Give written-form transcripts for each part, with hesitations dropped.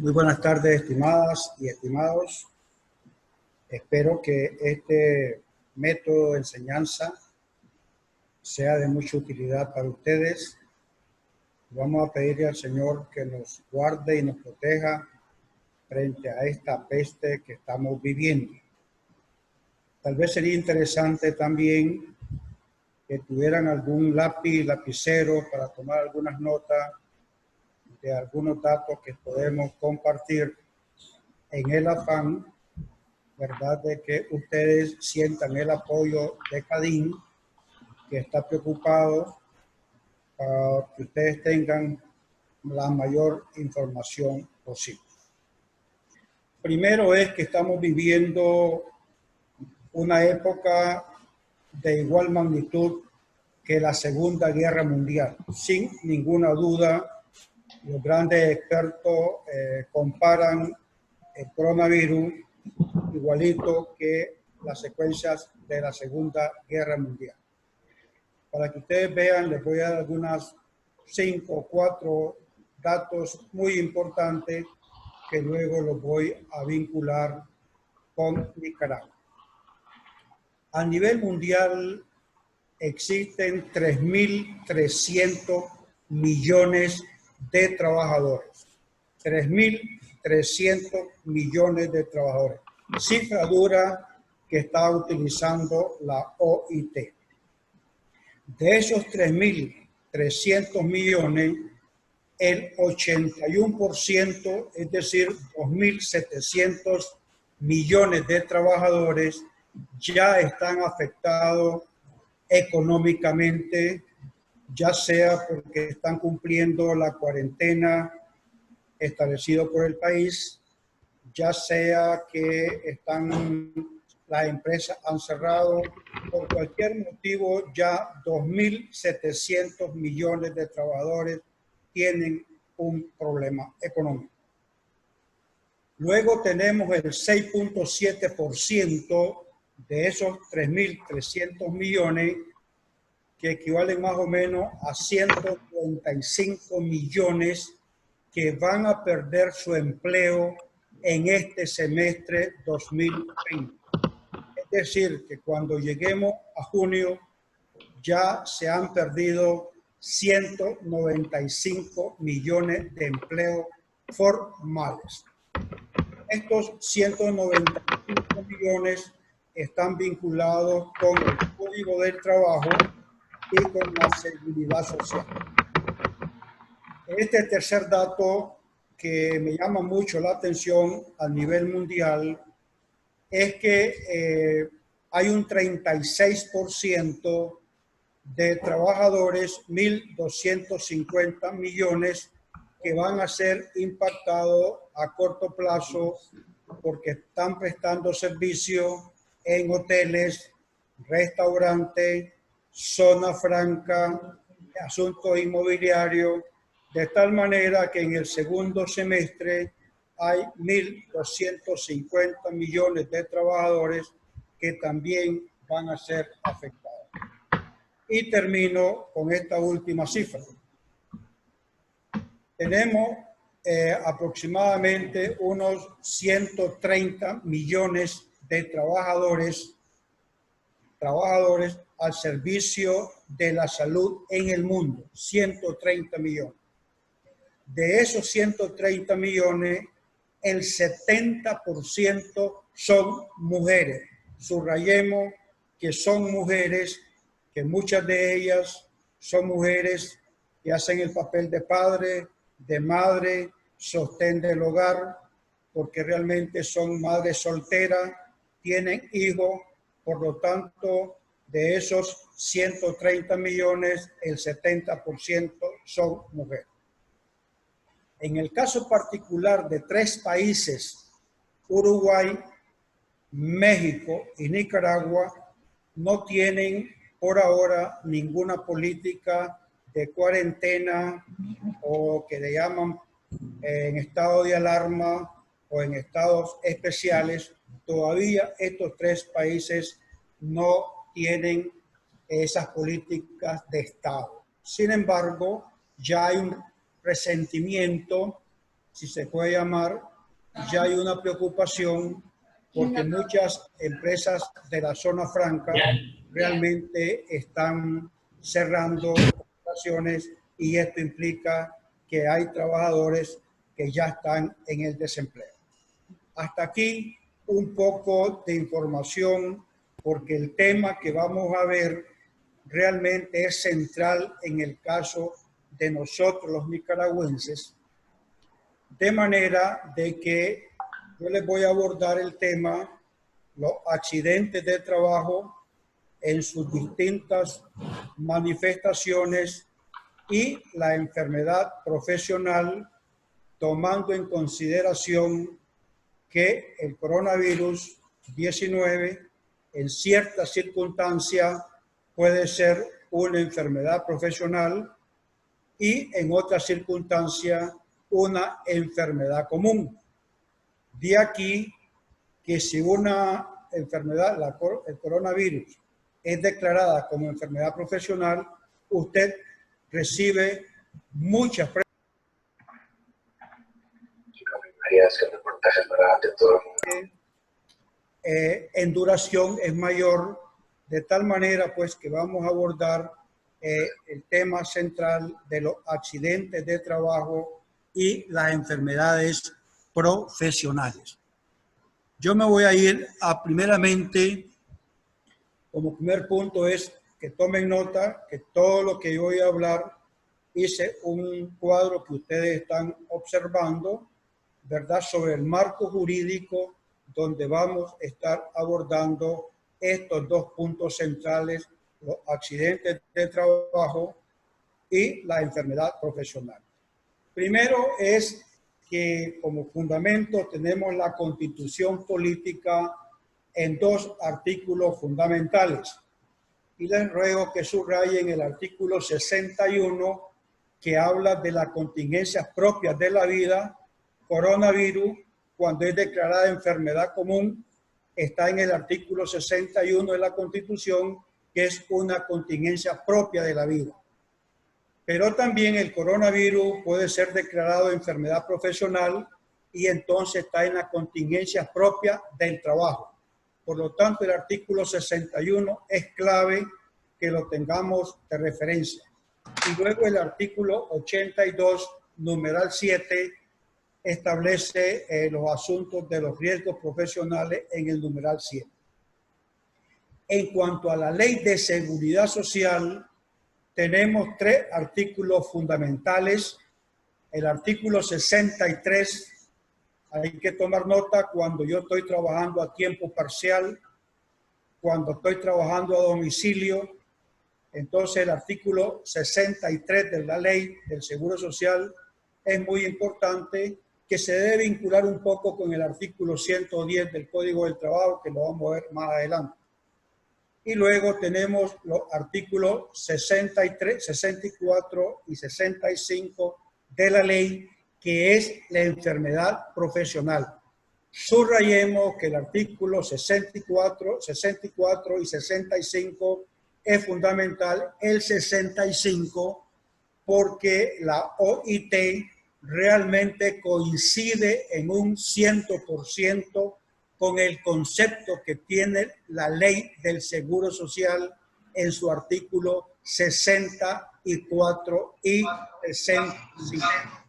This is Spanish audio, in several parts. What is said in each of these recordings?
Muy buenas tardes, estimadas y estimados. Espero que este método de enseñanza sea de mucha utilidad para ustedes. Vamos a pedirle al Señor que nos guarde y nos proteja frente a esta peste que estamos viviendo. Tal vez sería interesante también que tuvieran algún lápiz, lapicero para tomar algunas notas de algunos datos que podemos compartir en el afán, ¿verdad?, de que ustedes sientan el apoyo de CADIN, que está preocupado para que ustedes tengan la mayor información posible. Primero es que estamos viviendo una época de igual magnitud que la Segunda Guerra Mundial. Sin ninguna duda, los grandes expertos comparan el coronavirus igualito que las secuencias de la Segunda Guerra Mundial. Para que ustedes vean, les voy a dar algunas 5 o 4 datos muy importantes que luego los voy a vincular con Nicaragua. A nivel mundial existen 3.300 millones de trabajadores. 3.300 millones de trabajadores. Cifra dura que está utilizando la OIT. De esos 3.300 millones, el 81%, es decir, 2.700 millones de trabajadores ya están afectados económicamente, ya sea porque están cumpliendo la cuarentena establecida por el país, ya sea que las empresas han cerrado, por cualquier motivo ya 2.700 millones de trabajadores tienen un problema económico. Luego tenemos el 6.7% de esos 3.300 millones, que equivalen más o menos a 135 millones que van a perder su empleo en este semestre 2020. Es decir, que cuando lleguemos a junio ya se han perdido 195 millones de empleos formales. Estos 195 millones están vinculados con el Código del Trabajo y con la seguridad social. Este tercer dato que me llama mucho la atención a nivel mundial es que hay un 36% de trabajadores, 1.250 millones, que van a ser impactados a corto plazo porque están prestando servicio en hoteles, restaurantes, zona franca, asuntos inmobiliarios, de tal manera que en el segundo semestre hay 1.250 millones de trabajadores que también van a ser afectados. Y termino con esta última cifra. Tenemos aproximadamente unos 130 millones de trabajadores al servicio de la salud en el mundo. 130 millones. De esos 130 millones, el 70% son mujeres. Subrayemos que son mujeres, que muchas de ellas son mujeres que hacen el papel de padre, de madre, sostén del hogar, porque realmente son madres solteras, tienen hijos, por lo tanto, de esos 130 millones, el 70% son mujeres. En el caso particular de 3 países, Uruguay, México y Nicaragua, no tienen por ahora ninguna política de cuarentena o que le llaman en estado de alarma o en estados especiales. Todavía estos 3 países no tienen esas políticas de estado. Sin embargo, ya hay un resentimiento si se puede llamar, ya hay una preocupación porque muchas empresas de la zona franca realmente están cerrando operaciones y esto implica que hay trabajadores que ya están en el desempleo. Hasta aquí un poco de información porque el tema que vamos a ver realmente es central en el caso de nosotros los nicaragüenses, de manera de que yo les voy a abordar el tema, los accidentes de trabajo en sus distintas manifestaciones y la enfermedad profesional, tomando en consideración que el coronavirus 19 en ciertas circunstancias puede ser una enfermedad profesional y en otras circunstancias una enfermedad común. De aquí que si una enfermedad, el coronavirus, es declarada como enfermedad profesional, usted recibe muchas preguntas. En duración es mayor, de tal manera pues que vamos a abordar el tema central de los accidentes de trabajo y las enfermedades profesionales. Yo me voy a ir a primeramente, como primer punto es que tomen nota que todo lo que yo voy a hablar, hice un cuadro que ustedes están observando, ¿verdad? Sobre el marco jurídico donde vamos a estar abordando estos dos puntos centrales, los accidentes de trabajo y la enfermedad profesional. Primero es que como fundamento tenemos la Constitución política en dos artículos fundamentales. Y les ruego que subrayen el artículo 61 que habla de las contingencias propias de la vida, coronavirus, cuando es declarada enfermedad común, está en el artículo 61 de la Constitución, que es una contingencia propia de la vida. Pero también el coronavirus puede ser declarado enfermedad profesional y entonces está en la contingencia propia del trabajo. Por lo tanto, el artículo 61 es clave que lo tengamos de referencia. Y luego el artículo 82, numeral 7, establece los asuntos de los riesgos profesionales en el numeral 7. En cuanto a la Ley de Seguridad Social, tenemos tres artículos fundamentales. El artículo 63, hay que tomar nota cuando yo estoy trabajando a tiempo parcial, cuando estoy trabajando a domicilio. Entonces el artículo 63 de la Ley del Seguro Social es muy importante, que se debe vincular un poco con el artículo 110 del Código del Trabajo, que lo vamos a ver más adelante. Y luego tenemos los artículos 63, 64 y 65 de la ley, que es la enfermedad profesional. Subrayemos que el artículo 64 y 65 es fundamental, el 65, porque la OIT realmente coincide en un 100% con el concepto que tiene la Ley del Seguro Social en su artículo 64 y 65.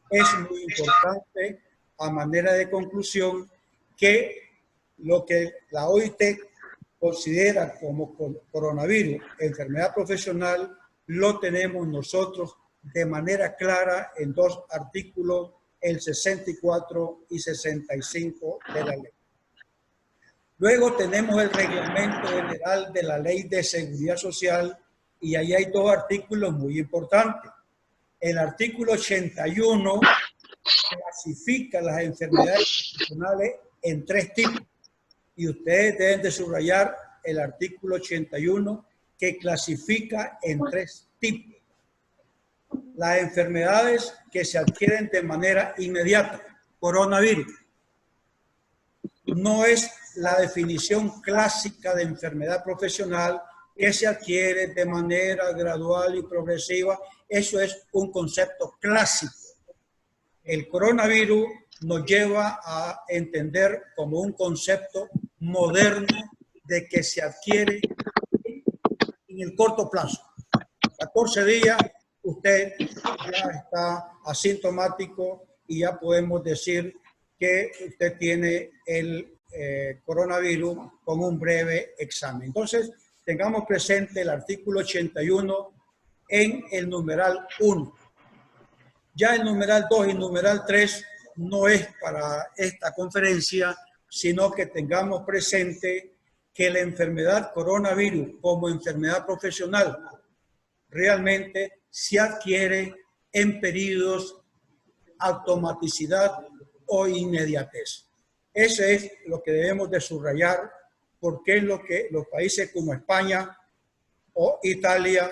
Es muy importante, a manera de conclusión, que lo que la OIT considera como coronavirus, enfermedad profesional, lo tenemos nosotros de manera clara en dos artículos, el 64 y 65 de la ley. Luego tenemos el Reglamento General de la Ley de Seguridad Social y ahí hay dos artículos muy importantes. El artículo 81 clasifica las enfermedades profesionales en tres tipos y ustedes deben de subrayar el artículo 81 que clasifica en tres tipos. Las enfermedades que se adquieren de manera inmediata, coronavirus. No es la definición clásica de enfermedad profesional que se adquiere de manera gradual y progresiva. Eso es un concepto clásico. El coronavirus nos lleva a entender como un concepto moderno de que se adquiere en el corto plazo. 14 días, usted ya está asintomático y ya podemos decir que usted tiene el coronavirus con un breve examen. Entonces, tengamos presente el artículo 81 en el numeral 1. Ya el numeral 2 y el numeral 3 no es para esta conferencia, sino que tengamos presente que la enfermedad coronavirus como enfermedad profesional realmente se adquiere en periodos automaticidad o inmediatez. Ese es lo que debemos de subrayar, porque es lo que los países como España o Italia,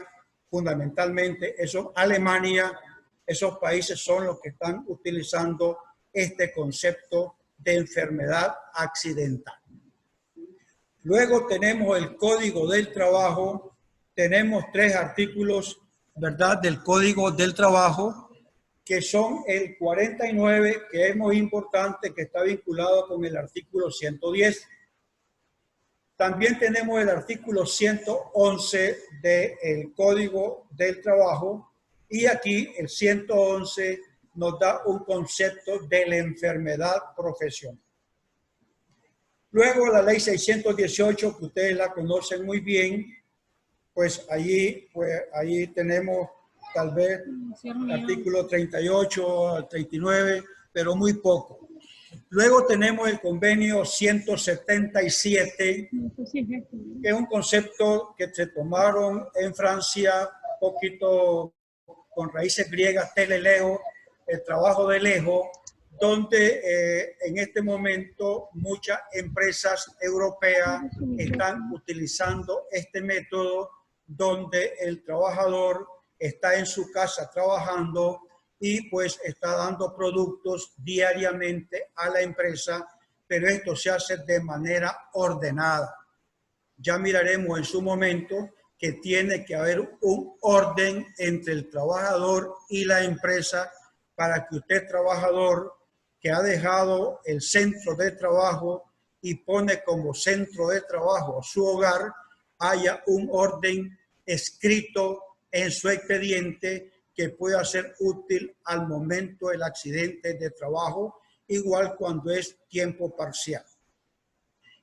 fundamentalmente, Alemania, esos países son los que están utilizando este concepto de enfermedad accidental. Luego tenemos el Código del Trabajo. Tenemos 3 artículos, ¿verdad?, del Código del Trabajo, que son el 49, que es muy importante, que está vinculado con el artículo 110. También tenemos el artículo 111 del Código del Trabajo, y aquí el 111 nos da un concepto de la enfermedad profesional. Luego la ley 618, que ustedes la conocen muy bien, pues allí tenemos tal vez el artículo 38 al 39, pero muy poco. Luego tenemos el convenio 177, que es un concepto que se tomaron en Francia, un poquito con raíces griegas, teleleo, el trabajo de lejos, donde en este momento muchas empresas europeas están utilizando este método, donde el trabajador está en su casa trabajando y pues está dando productos diariamente a la empresa, pero esto se hace de manera ordenada. Ya miraremos en su momento que tiene que haber un orden entre el trabajador y la empresa para que usted, trabajador, que ha dejado el centro de trabajo y pone como centro de trabajo su hogar, haya un orden escrito en su expediente que pueda ser útil al momento del accidente de trabajo, igual cuando es tiempo parcial.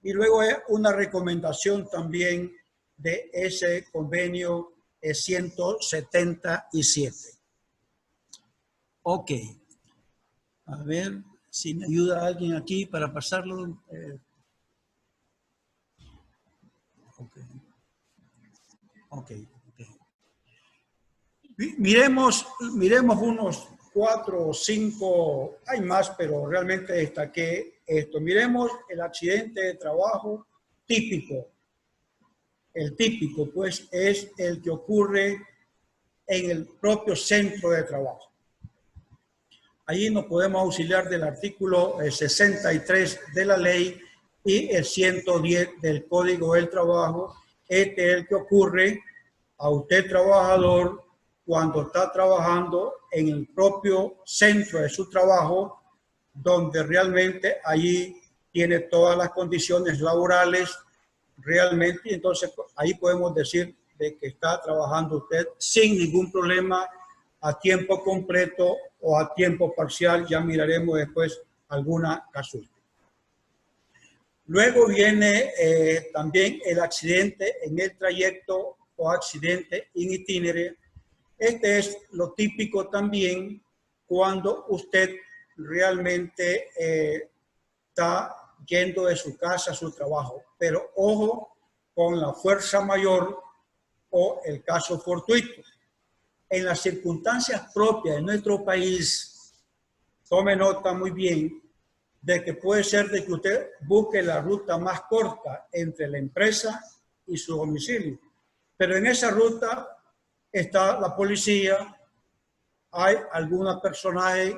Y luego es una recomendación también de ese convenio 177. Ok. A ver si me ayuda alguien aquí para pasarlo. Ok. Miremos unos 4 o 5, hay más, pero realmente destaqué esto. Miremos el accidente de trabajo típico. El típico, pues, es el que ocurre en el propio centro de trabajo. Allí nos podemos auxiliar del artículo 63 de la ley y el 110 del Código del Trabajo. Este es el que ocurre a usted, trabajador, cuando está trabajando en el propio centro de su trabajo, donde realmente allí tiene todas las condiciones laborales realmente, y entonces ahí podemos decir de que está trabajando usted sin ningún problema, a tiempo completo o a tiempo parcial. Ya miraremos después alguna casuística. Luego viene también el accidente en el trayecto o accidente in itinere. Este es lo típico también cuando usted realmente está yendo de su casa a su trabajo. Pero ojo con la fuerza mayor o el caso fortuito. En las circunstancias propias de nuestro país, tome nota muy bien de que puede ser de que usted busque la ruta más corta entre la empresa y su domicilio. Pero en esa ruta está la policía, hay algunos personajes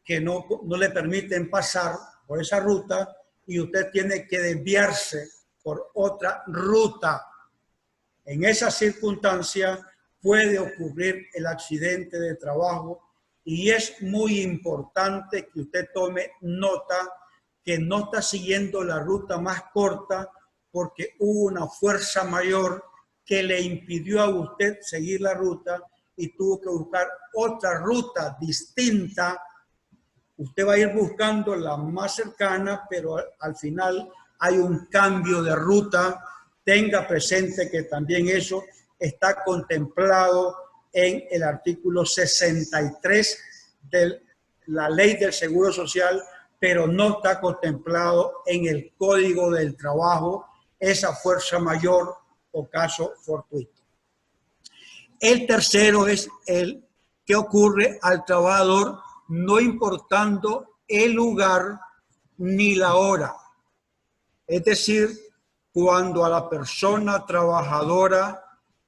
que no le permiten pasar por esa ruta y usted tiene que desviarse por otra ruta. En esa circunstancia puede ocurrir el accidente de trabajo Y es muy importante que usted tome nota que no está siguiendo la ruta más corta porque hubo una fuerza mayor que le impidió a usted seguir la ruta y tuvo que buscar otra ruta distinta. Usted va a ir buscando la más cercana, pero al final hay un cambio de ruta. Tenga presente que también eso está contemplado en el artículo 63 de la Ley del Seguro Social, pero no está contemplado en el Código del Trabajo esa fuerza mayor o caso fortuito. El tercero es el que ocurre al trabajador no importando el lugar ni la hora. Es decir, cuando a la persona trabajadora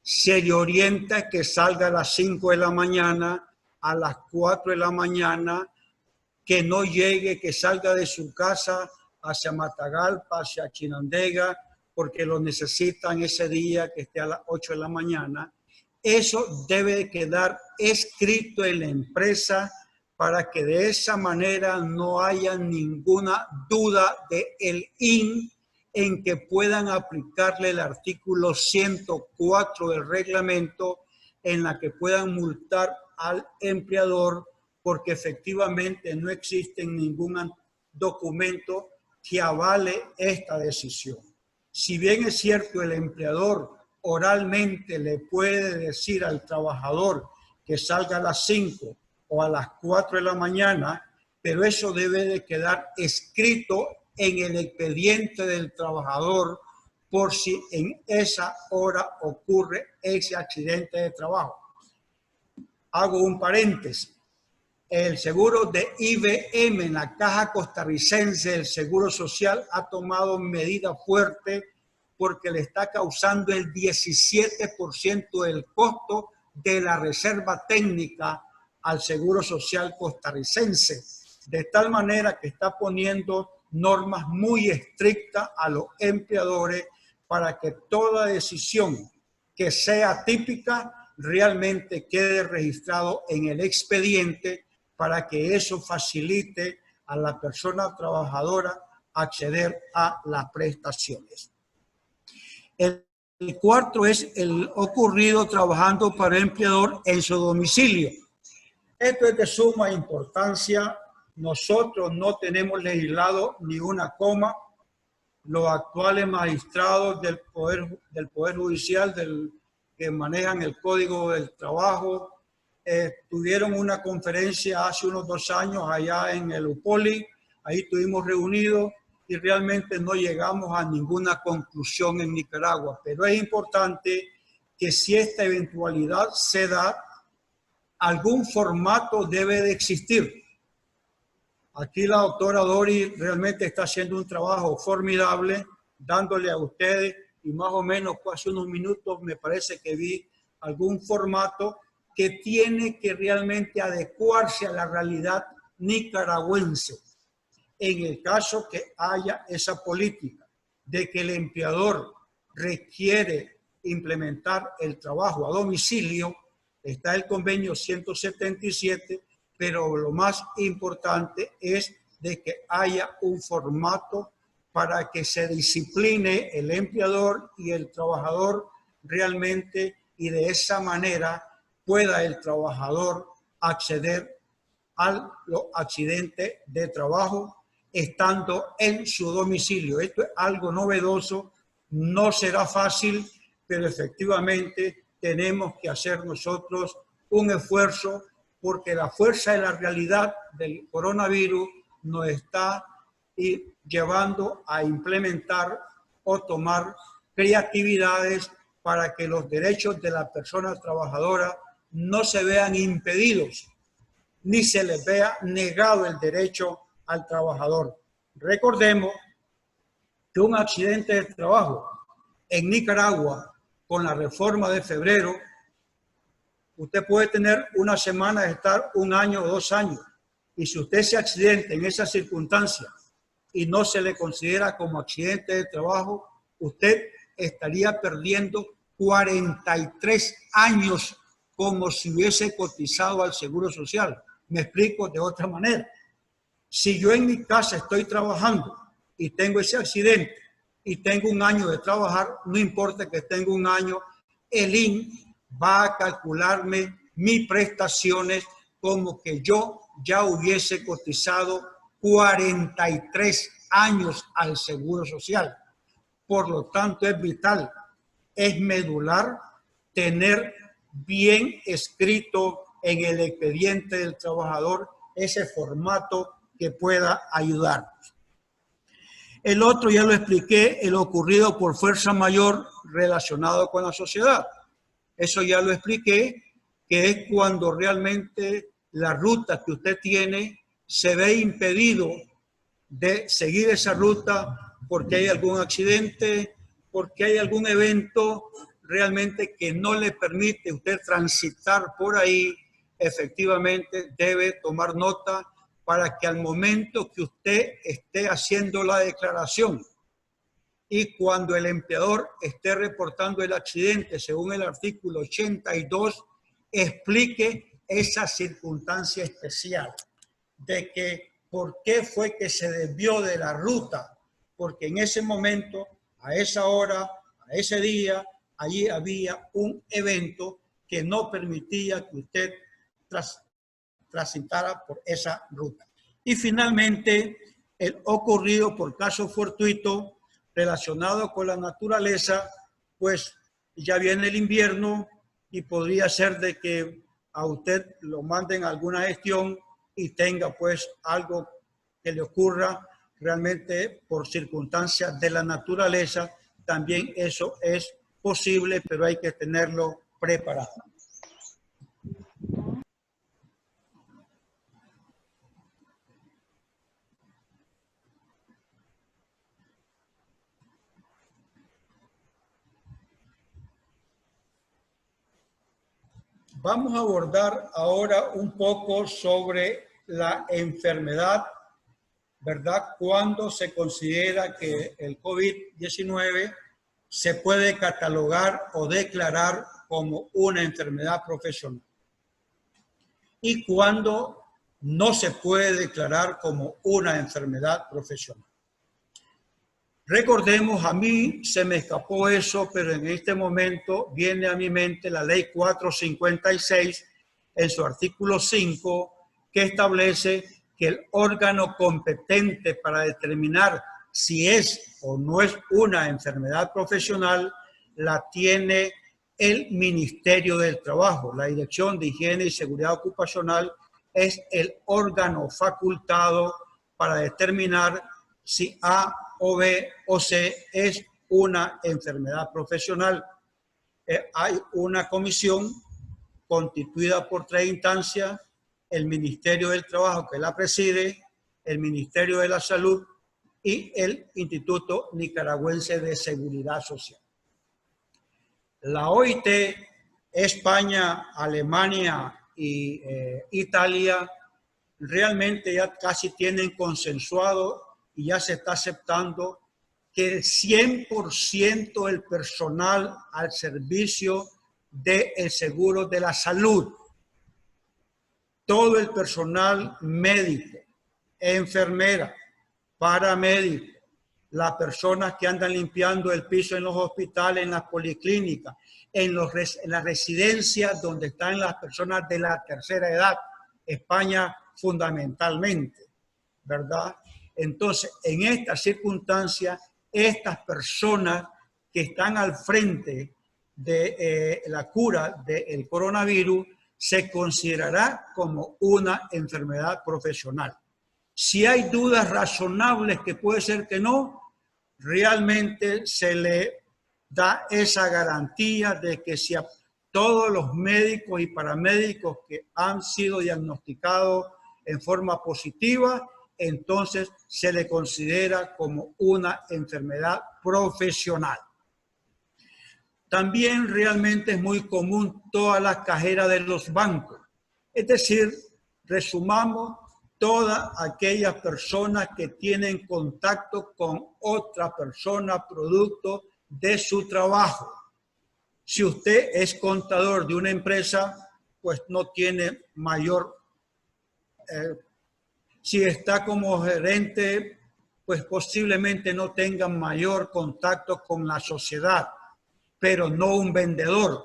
se le orienta que salga a las 5 de la mañana, a las 4 de la mañana, que no llegue, que salga de su casa hacia Matagalpa, hacia Chinandega, porque lo necesitan ese día, que esté a las 8 de la mañana. Eso debe quedar escrito en la empresa para que de esa manera no haya ninguna duda del IN en que puedan aplicarle el artículo 104 del reglamento, en la que puedan multar al empleador porque efectivamente no existe ningún documento que avale esta decisión. Si bien es cierto, el empleador oralmente le puede decir al trabajador que salga a las 5 o a las 4 de la mañana, pero eso debe de quedar escrito en el expediente del trabajador por si en esa hora ocurre ese accidente de trabajo. Hago un paréntesis. El seguro de IBM en la Caja Costarricense del Seguro Social ha tomado medidas fuertes porque le está causando el 17% del costo de la reserva técnica al Seguro Social costarricense, de tal manera que está poniendo normas muy estrictas a los empleadores para que toda decisión que sea típica realmente quede registrado en el expediente, para que eso facilite a la persona trabajadora acceder a las prestaciones. El cuarto es el ocurrido trabajando para el empleador en su domicilio. Esto es de suma importancia. Nosotros no tenemos legislado ni una coma. Los actuales magistrados del Poder Judicial que manejan el Código del Trabajo tuvieron una conferencia hace unos 2 años allá en el UPOLI. Ahí estuvimos reunidos y realmente no llegamos a ninguna conclusión en Nicaragua. Pero es importante que si esta eventualidad se da, algún formato debe de existir. Aquí la doctora Dori realmente está haciendo un trabajo formidable, dándole a ustedes, y más o menos hace unos minutos me parece que vi algún formato que tiene que realmente adecuarse a la realidad nicaragüense. En el caso que haya esa política de que el empleador requiere implementar el trabajo a domicilio, está el convenio 177, pero lo más importante es de que haya un formato para que se discipline el empleador y el trabajador realmente, y de esa manera pueda el trabajador acceder a los accidentes de trabajo estando en su domicilio. Esto es algo novedoso, no será fácil, pero efectivamente tenemos que hacer nosotros un esfuerzo, porque la fuerza de la realidad del coronavirus nos está llevando a implementar o tomar creatividades para que los derechos de la persona trabajadora no se vean impedidos, ni se les vea negado el derecho al trabajador. Recordemos que un accidente de trabajo en Nicaragua, con la reforma de febrero, usted puede tener una semana de estar 1 año o 2 años. Y si usted se accidenta en esas circunstancias y no se le considera como accidente de trabajo, usted estaría perdiendo 43 años como si hubiese cotizado al Seguro Social. Me explico de otra manera. Si yo en mi casa estoy trabajando y tengo ese accidente y tengo un año de trabajar, no importa que tenga un año, el INS va a calcularme mis prestaciones como que yo ya hubiese cotizado 43 años al Seguro Social. Por lo tanto, es vital, es medular tener bien escrito en el expediente del trabajador ese formato que pueda ayudarnos. El otro ya lo expliqué, el ocurrido por fuerza mayor relacionado con la sociedad. Eso ya lo expliqué, que es cuando realmente la ruta que usted tiene se ve impedido de seguir esa ruta porque hay algún accidente, porque hay algún evento realmente que no le permite usted transitar por ahí. Efectivamente debe tomar nota para que al momento que usted esté haciendo la declaración y cuando el empleador esté reportando el accidente según el artículo 82, explique esa circunstancia especial de que por qué fue que se desvió de la ruta, porque en ese momento, a esa hora, a ese día, allí había un evento que no permitía que usted transitara por esa ruta. Y finalmente, el ocurrido por caso fortuito relacionado con la naturaleza, pues ya viene el invierno y podría ser de que a usted lo manden a alguna gestión y tenga pues algo que le ocurra realmente por circunstancias de la naturaleza. También eso es posible, pero hay que tenerlo preparado. Vamos a abordar ahora un poco sobre la enfermedad, ¿verdad? Cuando se considera que el COVID-19 se puede catalogar o declarar como una enfermedad profesional. Y cuando no se puede declarar como una enfermedad profesional. Recordemos, a mí se me escapó eso, pero en este momento viene a mi mente la ley 456 en su artículo 5, que establece que el órgano competente para determinar si es o no es una enfermedad profesional la tiene el Ministerio del Trabajo. La Dirección de Higiene y Seguridad Ocupacional es el órgano facultado para determinar si A o B o C es una enfermedad profesional. Hay una comisión constituida por 3 instancias, el Ministerio del Trabajo, que la preside, el Ministerio de la Salud y el Instituto Nicaragüense de Seguridad Social. La OIT, España, Alemania y Italia realmente ya casi tienen consensuado y ya se está aceptando que el 100% del personal al servicio del seguro de la salud, todo el personal médico, enfermera, paramédico, las personas que andan limpiando el piso en los hospitales, en las policlínicas, en las residencias donde están las personas de la tercera edad, España fundamentalmente, ¿verdad? Entonces, en estas circunstancias, estas personas que están al frente de la cura del coronavirus se considerará como una enfermedad profesional. Si hay dudas razonables que puede ser que no, realmente se le da esa garantía de que si a todos los médicos y paramédicos que han sido diagnosticados en forma positiva, entonces se le considera como una enfermedad profesional. También realmente es muy común todas las cajeras de los bancos. Es decir, resumamos, todas aquellas personas que tienen contacto con otra persona producto de su trabajo. Si usted es contador de una empresa, pues no tiene mayor si está como gerente, pues posiblemente no tenga mayor contacto con la sociedad, pero no un vendedor,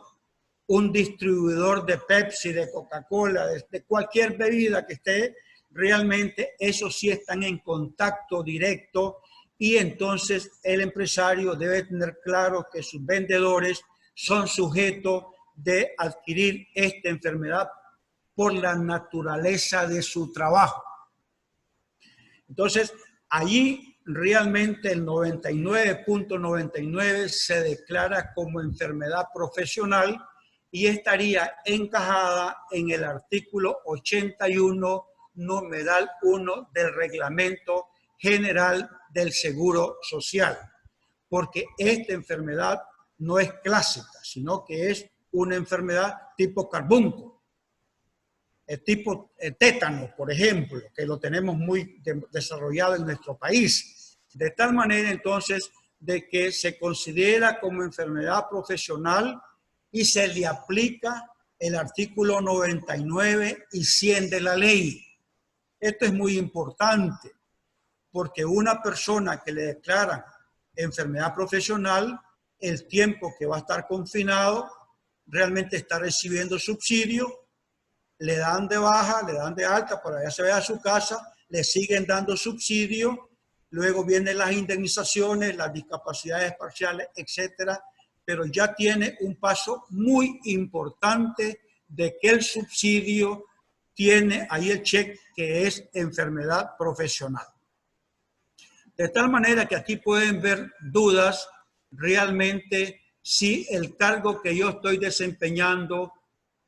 un distribuidor de Pepsi, de Coca-Cola, de cualquier bebida que esté, realmente esos sí están en contacto directo y entonces el empresario debe tener claro que sus vendedores son sujetos de adquirir esta enfermedad por la naturaleza de su trabajo. Entonces, allí realmente el 99.99 se declara como enfermedad profesional y estaría encajada en el artículo 81, numeral 1 del Reglamento General del Seguro Social, porque esta enfermedad no es clásica, sino que es una enfermedad tipo carbunco. El tipo tétano, por ejemplo, que lo tenemos muy desarrollado en nuestro país. De tal manera, entonces, de que se considera como enfermedad profesional y se le aplica el artículo 99 y 100 de la ley. Esto es muy importante, porque una persona que le declaran enfermedad profesional, el tiempo que va a estar confinado, realmente está recibiendo subsidio, le dan de baja, le dan de alta para ya se vaya a su casa, le siguen dando subsidio, luego vienen las indemnizaciones, las discapacidades parciales, etcétera, pero ya tiene un paso muy importante de que el subsidio tiene ahí el cheque que es enfermedad profesional. De tal manera que aquí pueden ver dudas realmente si el cargo que yo estoy desempeñando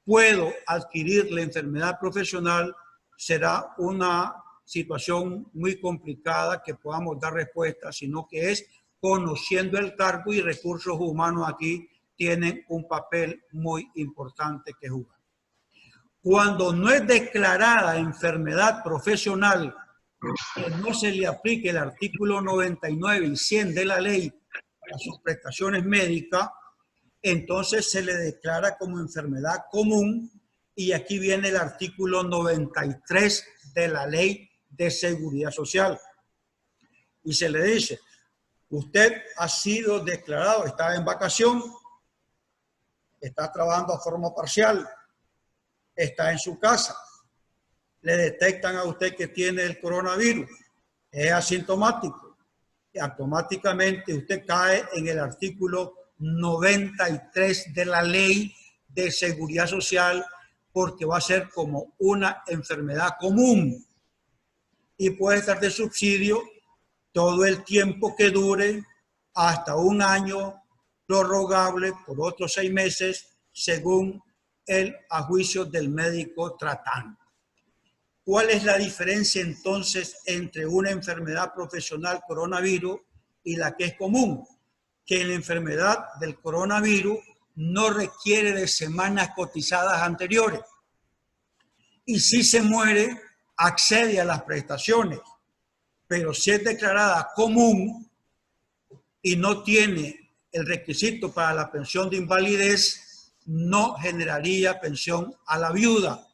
puedo adquirir la enfermedad profesional, será una situación muy complicada que podamos dar respuesta, sino que es conociendo el cargo y recursos humanos aquí tienen un papel muy importante que jugar. Cuando no es declarada enfermedad profesional, que no se le aplique el artículo 99 y 100 de la ley a sus prestaciones médicas, entonces se le declara como enfermedad común y aquí viene el artículo 93 de la Ley de Seguridad Social. Y se le dice, usted ha sido declarado, está en vacación, está trabajando a forma parcial, está en su casa, le detectan a usted que tiene el coronavirus, es asintomático, y automáticamente usted cae en el artículo 93 de la Ley de Seguridad Social porque va a ser como una enfermedad común y puede estar de subsidio todo el tiempo que dure, hasta un año, prorrogable por otros 6 meses, según el juicio del médico tratante. ¿Cuál es la diferencia entonces entre una enfermedad profesional coronavirus y la que es común? Que la enfermedad del coronavirus no requiere de semanas cotizadas anteriores. Y si se muere, accede a las prestaciones. Pero si es declarada común y no tiene el requisito para la pensión de invalidez, no generaría pensión a la viuda.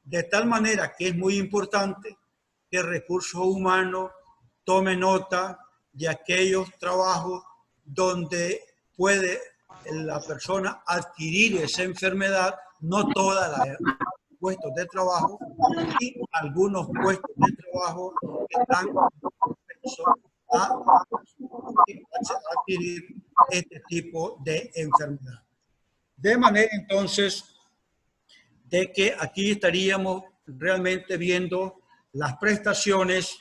De tal manera que es muy importante que Recursos Humanos tome nota de aquellos trabajos donde puede la persona adquirir esa enfermedad, no todas las puestos de trabajo y algunos puestos de trabajo que están propensos a adquirir este tipo de enfermedad. De manera entonces de que aquí estaríamos realmente viendo las prestaciones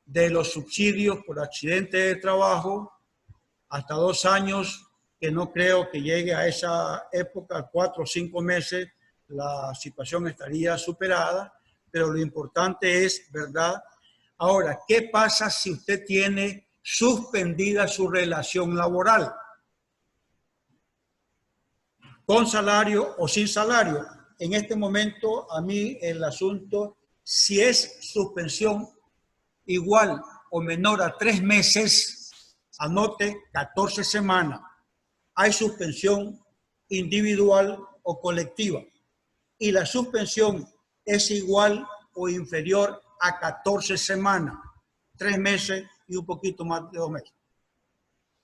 de los subsidios por accidente de trabajo hasta 2 años, que no creo que llegue a esa época, 4 o 5 meses, la situación estaría superada, pero lo importante es, ¿verdad? Ahora, ¿qué pasa si usted tiene suspendida su relación laboral? ¿Con salario o sin salario? En este momento, a mí el asunto, si es suspensión igual o menor a 3 meses, anote 14 semanas. Hay suspensión individual o colectiva. Y la suspensión es igual o inferior a 14 semanas, 3 meses y un poquito más de 2 meses.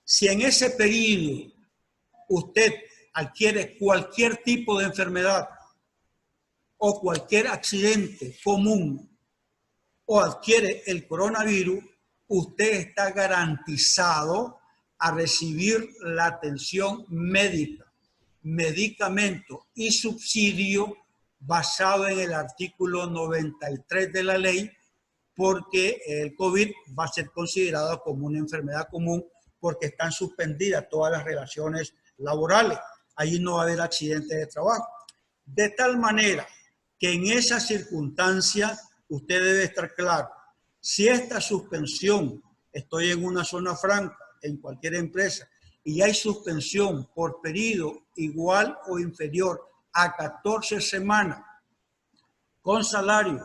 Si en ese periodo usted adquiere cualquier tipo de enfermedad o cualquier accidente común o adquiere el coronavirus, usted está garantizado a recibir la atención médica, medicamento y subsidio basado en el artículo 93 de la ley, porque el COVID va a ser considerado como una enfermedad común porque están suspendidas todas las relaciones laborales. Ahí no va a haber accidentes de trabajo. De tal manera que en esa circunstancia usted debe estar claro. Si esta suspensión, estoy en una zona franca, en cualquier empresa, y hay suspensión por periodo igual o inferior a 14 semanas, con salario,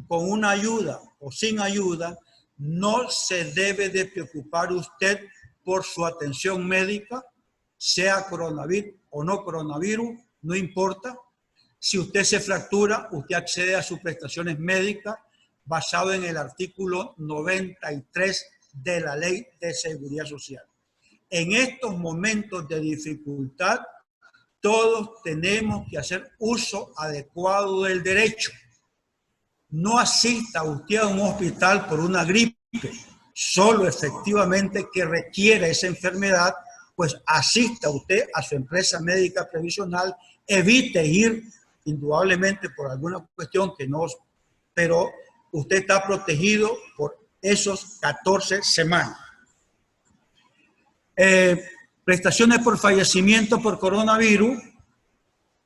con una ayuda o sin ayuda, no se debe de preocupar usted por su atención médica, sea coronavirus o no coronavirus, no importa. Si usted se fractura, usted accede a sus prestaciones médicas basado en el artículo 93 de la Ley de Seguridad Social. En estos momentos de dificultad, todos tenemos que hacer uso adecuado del derecho. No asista usted a un hospital por una gripe, solo efectivamente que requiere esa enfermedad, pues asista usted a su empresa médica previsional, evite ir indudablemente por alguna cuestión que no, pero usted está protegido por esos 14 semanas. Prestaciones por fallecimiento por coronavirus.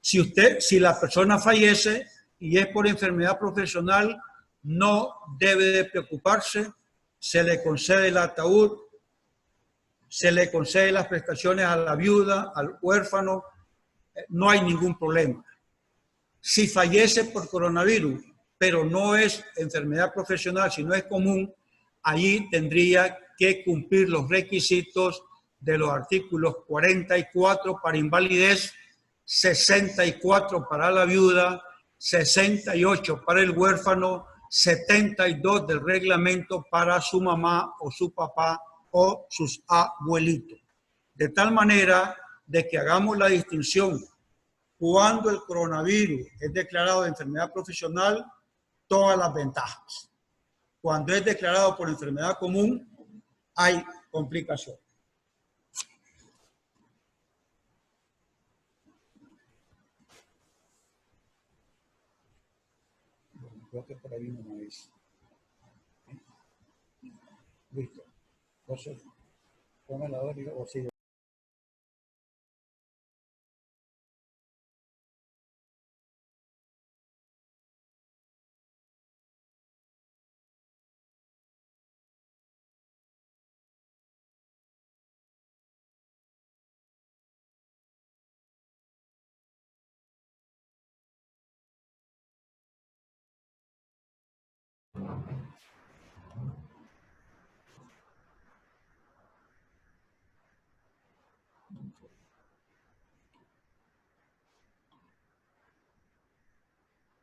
Si la persona fallece y es por enfermedad profesional, no debe de preocuparse, se le concede el ataúd, se le concede las prestaciones a la viuda, al huérfano, no hay ningún problema. Si fallece por coronavirus, pero no es enfermedad profesional, sino es común, allí tendría que cumplir los requisitos de los artículos 44 para invalidez, 64 para la viuda, 68 para el huérfano, 72 del reglamento para su mamá o su papá o sus abuelitos. De tal manera de que hagamos la distinción. Cuando el coronavirus es declarado de enfermedad profesional, todas las ventajas. Cuando es declarado por enfermedad común, hay complicaciones. Creo que por ahí no me dice. Listo. Entonces, ponme la hora o sigue.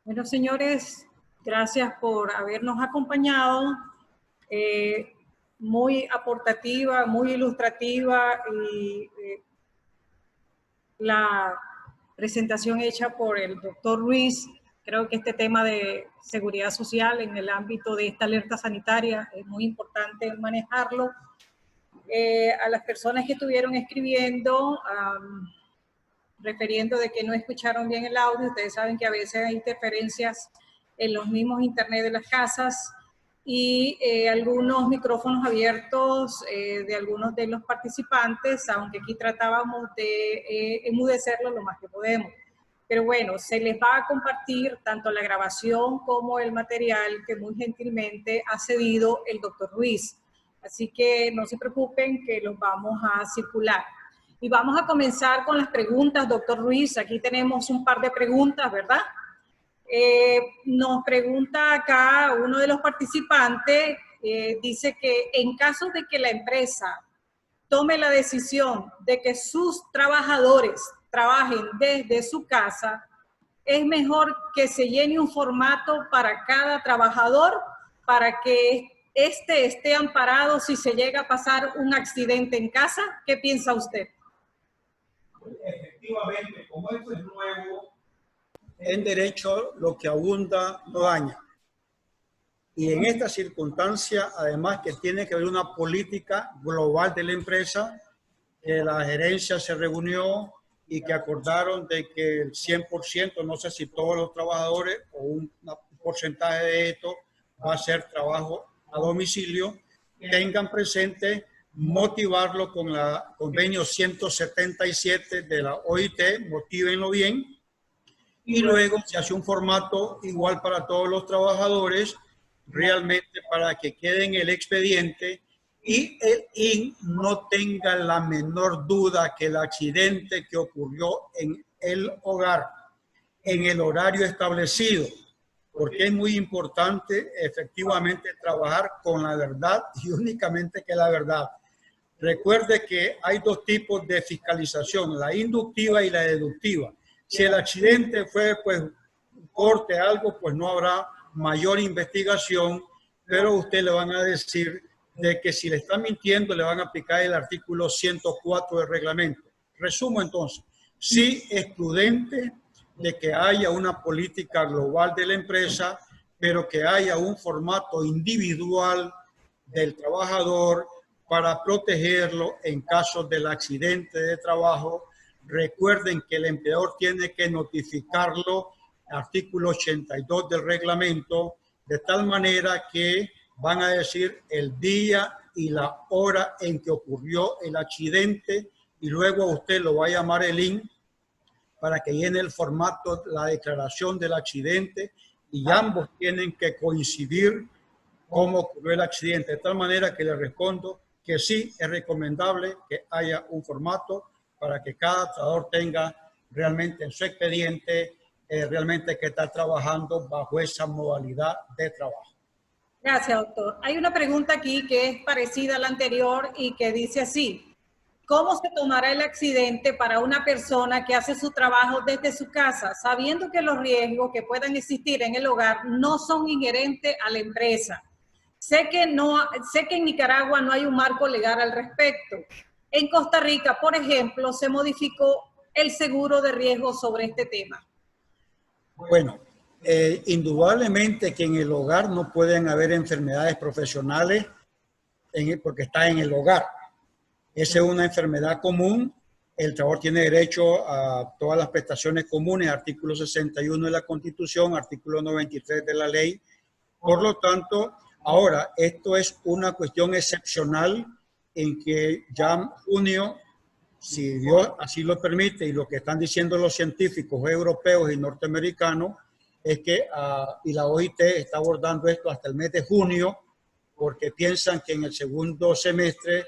Bueno, señores, gracias por habernos acompañado. Muy aportativa, muy ilustrativa y la presentación hecha por el doctor Ruiz. Creo que este tema de seguridad social en el ámbito de esta alerta sanitaria es muy importante manejarlo. A las personas que estuvieron escribiendo, refiriendo de que no escucharon bien el audio, ustedes saben que a veces hay interferencias en los mismos internet de las casas y algunos micrófonos abiertos de algunos de los participantes, aunque aquí tratábamos de enmudecerlo lo más que podemos. Pero bueno, se les va a compartir tanto la grabación como el material que muy gentilmente ha cedido el doctor Ruiz. Así que no se preocupen que los vamos a circular. Y vamos a comenzar con las preguntas, doctor Ruiz. Aquí tenemos un par de preguntas, ¿verdad? Nos pregunta acá uno de los participantes, dice que en caso de que la empresa tome la decisión de que sus trabajadores trabajen desde su casa, es mejor que se llene un formato para cada trabajador para que éste esté amparado si se llega a pasar un accidente en casa. ¿Qué piensa usted? Efectivamente, como esto es nuevo, en derecho lo que abunda no daña. Y en esta circunstancia, además que tiene que haber una política global de la empresa, que la gerencia se reunió y que acordaron de que el 100%, no sé si todos los trabajadores o un porcentaje de esto va a ser trabajo a domicilio, tengan presente motivarlo con la convenio 177 de la OIT, motívenlo bien, y luego se hace un formato igual para todos los trabajadores, realmente para que quede en el expediente y el IN no tenga la menor duda que el accidente que ocurrió en el hogar, en el horario establecido, porque es muy importante efectivamente trabajar con la verdad y únicamente que la verdad. Recuerde que hay dos tipos de fiscalización, la inductiva y la deductiva. Si el accidente fue pues corte algo, pues no habrá mayor investigación, pero usted le van a decir de que si le está mintiendo le van a aplicar el artículo 104 del reglamento. Resumo entonces, sí es prudente de que haya una política global de la empresa, pero que haya un formato individual del trabajador para protegerlo en caso del accidente de trabajo. Recuerden que el empleador tiene que notificarlo, artículo 82 del reglamento, de tal manera que van a decir el día y la hora en que ocurrió el accidente y luego usted lo va a llamar el IN para que llene el formato, la declaración del accidente y ambos tienen que coincidir cómo ocurrió el accidente. De tal manera que le respondo que sí es recomendable que haya un formato para que cada trabajador tenga realmente en su expediente realmente que está trabajando bajo esa modalidad de trabajo. Gracias, doctor. Hay una pregunta aquí que es parecida a la anterior y que dice así: ¿cómo se tomará el accidente para una persona que hace su trabajo desde su casa, sabiendo que los riesgos que puedan existir en el hogar no son inherentes a la empresa? Sé que en Nicaragua no hay un marco legal al respecto. En Costa Rica, por ejemplo, se modificó el seguro de riesgo sobre este tema. Bueno, indudablemente que en el hogar no pueden haber enfermedades profesionales porque está en el hogar. Esa es una enfermedad común. El trabajador tiene derecho a todas las prestaciones comunes, artículo 61 de la Constitución, artículo 93 de la ley. Por lo tanto, ahora, esto es una cuestión excepcional en que ya junio, si Dios así lo permite, y lo que están diciendo los científicos europeos y norteamericanos, es que y la OIT está abordando esto hasta el mes de junio, porque piensan que en el segundo semestre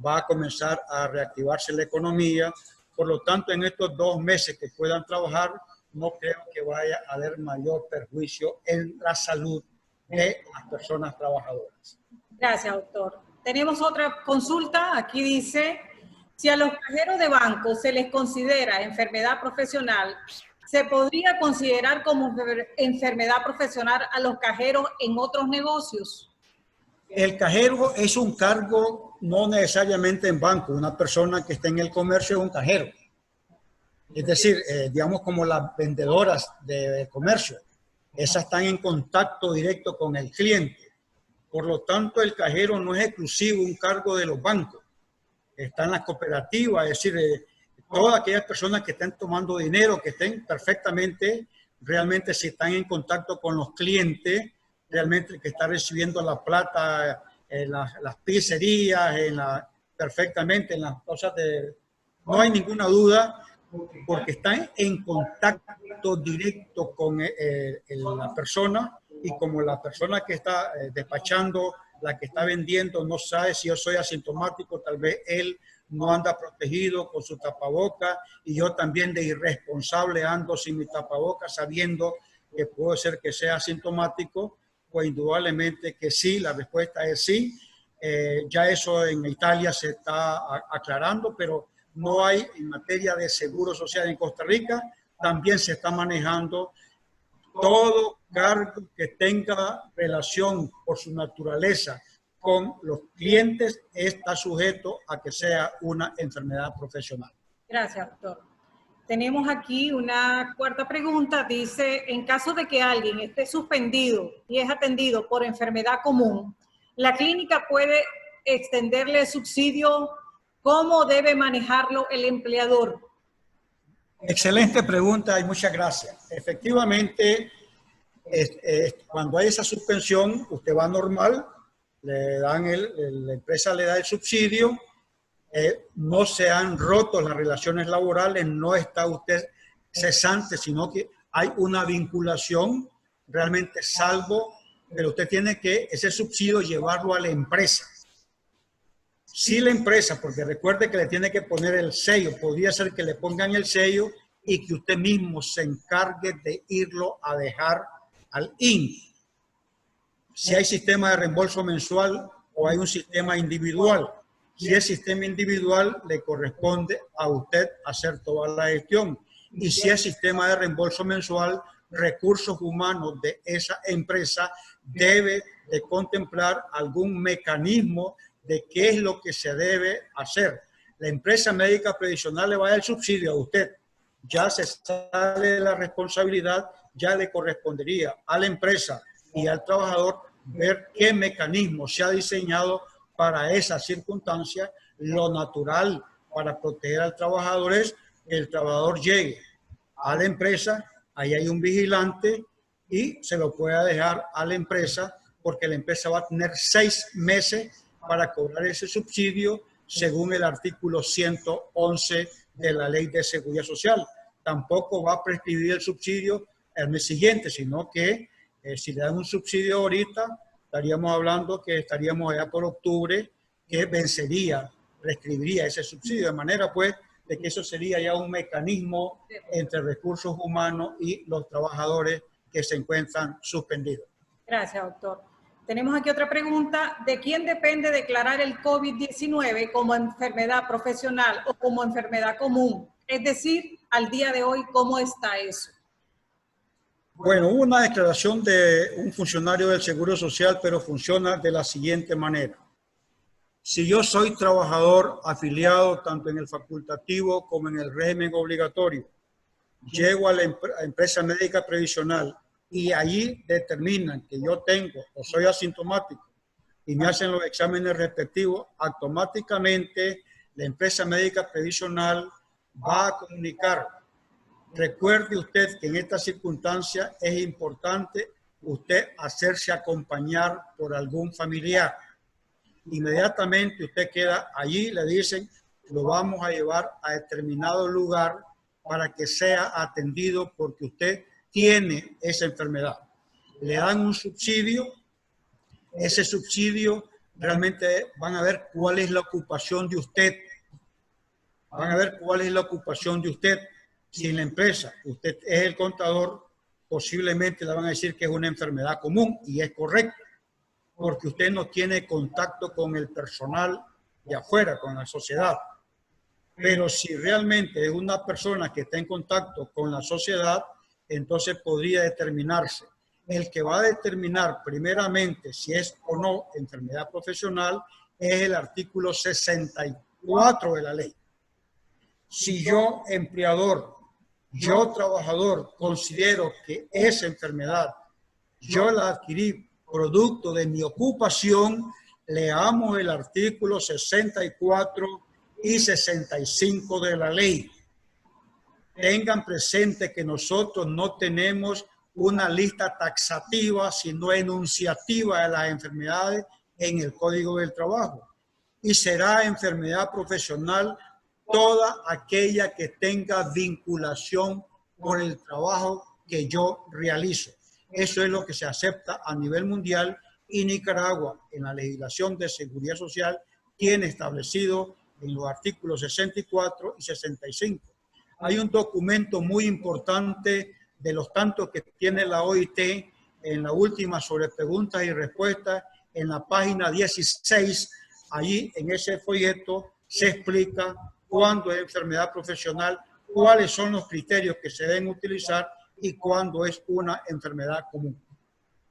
va a comenzar a reactivarse la economía. Por lo tanto, en estos 2 meses que puedan trabajar, no creo que vaya a haber mayor perjuicio en la salud de las personas trabajadoras. Gracias, doctor. Tenemos otra consulta. Aquí dice: si a los cajeros de banco se les considera enfermedad profesional, ¿se podría considerar como enfermedad profesional a los cajeros en otros negocios? El cajero es un cargo no necesariamente en banco. Una persona que está en el comercio es un cajero. Es decir, digamos como las vendedoras de comercio. Esas están en contacto directo con el cliente. Por lo tanto, el cajero no es exclusivo un cargo de los bancos. Está en las cooperativas, es decir, todas aquellas personas que estén tomando dinero, que estén perfectamente, realmente si están en contacto con los clientes, realmente que está recibiendo la plata en las pizzerías, perfectamente en las cosas de... No hay ninguna duda porque están en contacto directo con la persona, y como la persona que está despachando, la que está vendiendo, no sabe si yo soy asintomático, tal vez él no anda protegido con su tapaboca y yo también de irresponsable ando sin mi tapaboca sabiendo que puede ser que sea asintomático, pues indudablemente que sí, la respuesta es sí. Ya eso en Italia se está aclarando, pero no hay en materia de seguro social en Costa Rica, también se está manejando. Todo cargo que tenga relación por su naturaleza con los clientes está sujeto a que sea una enfermedad profesional. Gracias, doctor. Tenemos aquí una cuarta pregunta. Dice, en caso de que alguien esté suspendido y es atendido por enfermedad común, ¿la clínica puede extenderle el subsidio? ¿Cómo debe manejarlo el empleador? Excelente pregunta y muchas gracias. Efectivamente, cuando hay esa suspensión, usted va normal, le dan la empresa le da el subsidio, no se han roto las relaciones laborales, no está usted cesante, sino que hay una vinculación realmente, salvo, pero usted tiene que ese subsidio llevarlo a la empresa. Si la empresa, porque recuerde que le tiene que poner el sello, podría ser que le pongan el sello y que usted mismo se encargue de irlo a dejar al INS. Si hay sistema de reembolso mensual o hay un sistema individual. Si es sistema individual, le corresponde a usted hacer toda la gestión. Y si es sistema de reembolso mensual, recursos humanos de esa empresa debe de contemplar algún mecanismo de qué es lo que se debe hacer. La empresa médica previsional le va a dar el subsidio a usted. Ya se sale de la responsabilidad, ya le correspondería a la empresa y al trabajador ver qué mecanismo se ha diseñado para esa circunstancia. Lo natural para proteger al trabajador es que el trabajador llegue a la empresa, ahí hay un vigilante y se lo pueda dejar a la empresa, porque la empresa va a tener 6 meses para cobrar ese subsidio según el artículo 111 de la Ley de Seguridad Social. Tampoco va a prescribir el subsidio el mes siguiente, sino que si le dan un subsidio ahorita, estaríamos hablando que estaríamos allá por octubre, que vencería, prescribiría ese subsidio, de manera pues de que eso sería ya un mecanismo entre recursos humanos y los trabajadores que se encuentran suspendidos. Gracias, doctor. Tenemos aquí otra pregunta. ¿De quién depende declarar el COVID-19 como enfermedad profesional o como enfermedad común? Es decir, al día de hoy, ¿cómo está eso? Bueno, hubo una declaración de un funcionario del Seguro Social, pero funciona de la siguiente manera. Si yo soy trabajador afiliado tanto en el facultativo como en el régimen obligatorio, llego a la empresa médica previsional y allí determinan que yo tengo o soy asintomático y me hacen los exámenes respectivos, automáticamente la empresa médica previsional va a comunicar. Recuerde usted que en esta circunstancia es importante usted hacerse acompañar por algún familiar. Inmediatamente usted queda allí, le dicen, lo vamos a llevar a determinado lugar para que sea atendido porque usted tiene esa enfermedad. Le dan un subsidio, ese subsidio realmente van a ver cuál es la ocupación de usted. Van a ver cuál es la ocupación de usted. Si en la empresa usted es el contador, posiblemente le van a decir que es una enfermedad común y es correcto, porque usted no tiene contacto con el personal de afuera, con la sociedad. Pero si realmente es una persona que está en contacto con la sociedad, entonces podría determinarse. El que va a determinar primeramente si es o no enfermedad profesional es el artículo 64 de la ley. Si yo, empleador, yo, trabajador, considero que esa enfermedad yo la adquirí producto de mi ocupación, leamos el artículo 64 y 65 de la ley. Tengan presente que nosotros no tenemos una lista taxativa, sino enunciativa de las enfermedades en el Código del Trabajo. Y será enfermedad profesional toda aquella que tenga vinculación con el trabajo que yo realizo. Eso es lo que se acepta a nivel mundial y Nicaragua, en la legislación de seguridad social, tiene establecido en los artículos 64 y 65. Hay un documento muy importante de los tantos que tiene la OIT en la última sobre preguntas y respuestas, en la página 16, allí en ese folleto se explica cuándo es enfermedad profesional cuáles son los criterios que se deben utilizar y cuándo es una enfermedad común.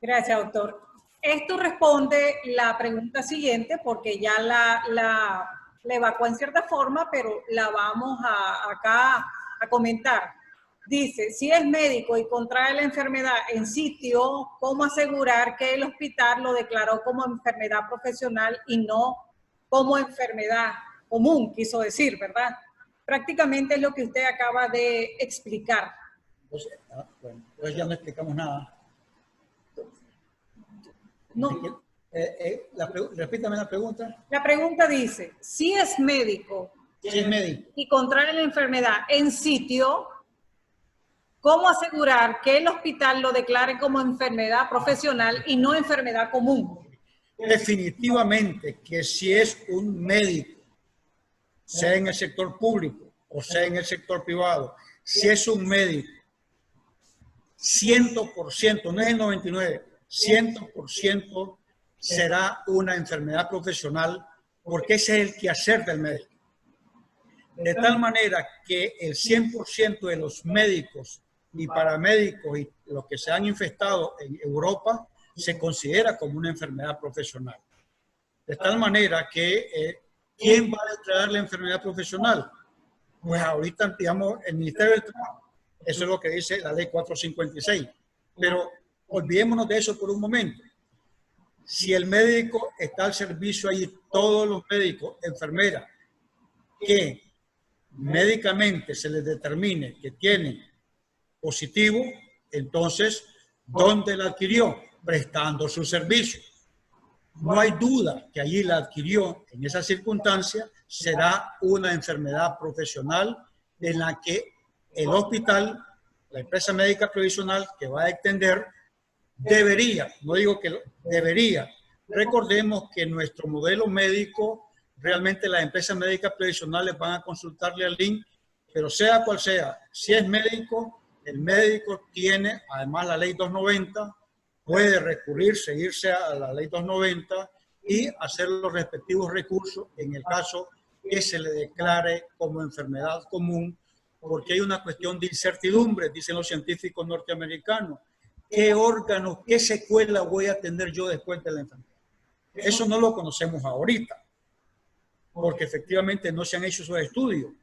Gracias, doctor. Esto responde la pregunta siguiente, porque ya la evacuó en cierta forma, pero la vamos acá a comentar. Dice, si es médico y contrae la enfermedad en sitio, ¿cómo asegurar que el hospital lo declaró como enfermedad profesional y no como enfermedad común, quiso decir, ¿verdad? Prácticamente es lo que usted acaba de explicar. Entonces ya no explicamos nada. No. Repítame la pregunta. La pregunta dice, si es médico, y contrae la enfermedad en sitio, ¿cómo asegurar que el hospital lo declare como enfermedad profesional y no enfermedad común? Definitivamente que si es un médico, sea en el sector público o sea en el sector privado, si es un médico, 100%, no es el 99%, 100% será una enfermedad profesional, porque ese es el quehacer del médico. De tal manera que el 100% de los médicos y paramédicos y los que se han infectado en Europa se considera como una enfermedad profesional. De tal manera que, ¿quién va a declarar la enfermedad profesional? Pues ahorita, digamos, el Ministerio del Trabajo. Eso es lo que dice la ley 456. Pero olvidémonos de eso por un momento. Si el médico está al servicio allí, todos los médicos, enfermeras, que médicamente se les determine que tienen positivo, entonces, ¿dónde la adquirió? Prestando su servicio. No hay duda que allí la adquirió en esa circunstancia, será una enfermedad profesional en la que el hospital, la empresa médica provisional que va a extender, debería, no digo que debería. Recordemos que nuestro modelo médico, realmente las empresas médicas previsionales van a consultarle al link, pero sea cual sea, si es médico, el médico tiene, además la ley 290, puede recurrir, seguirse a la ley 290 y hacer los respectivos recursos en el caso que se le declare como enfermedad común, porque hay una cuestión de incertidumbre, dicen los científicos norteamericanos. ¿Qué órgano, qué secuela voy a tener yo después de la enfermedad? Eso no lo conocemos ahorita, porque efectivamente no se han hecho esos estudios,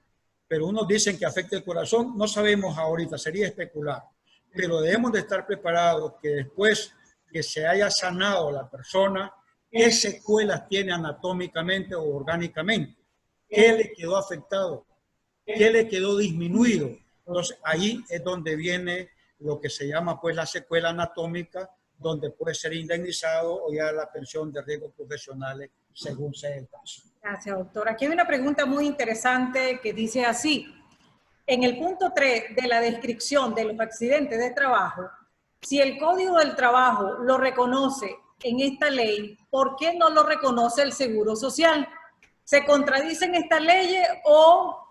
pero unos dicen que afecta el corazón, no sabemos ahorita, sería especular, pero debemos de estar preparados que después que se haya sanado la persona, ¿qué secuelas tiene anatómicamente o orgánicamente? ¿Qué le quedó afectado? ¿Qué le quedó disminuido? Entonces ahí es donde viene lo que se llama pues la secuela anatómica, donde puede ser indemnizado o ya la pensión de riesgos profesionales según sea el caso. Gracias, doctor. Aquí hay una pregunta muy interesante que dice así. En el punto 3 de la descripción de los accidentes de trabajo, si el Código del Trabajo lo reconoce en esta ley, ¿por qué no lo reconoce el Seguro Social? ¿Se contradicen estas leyes o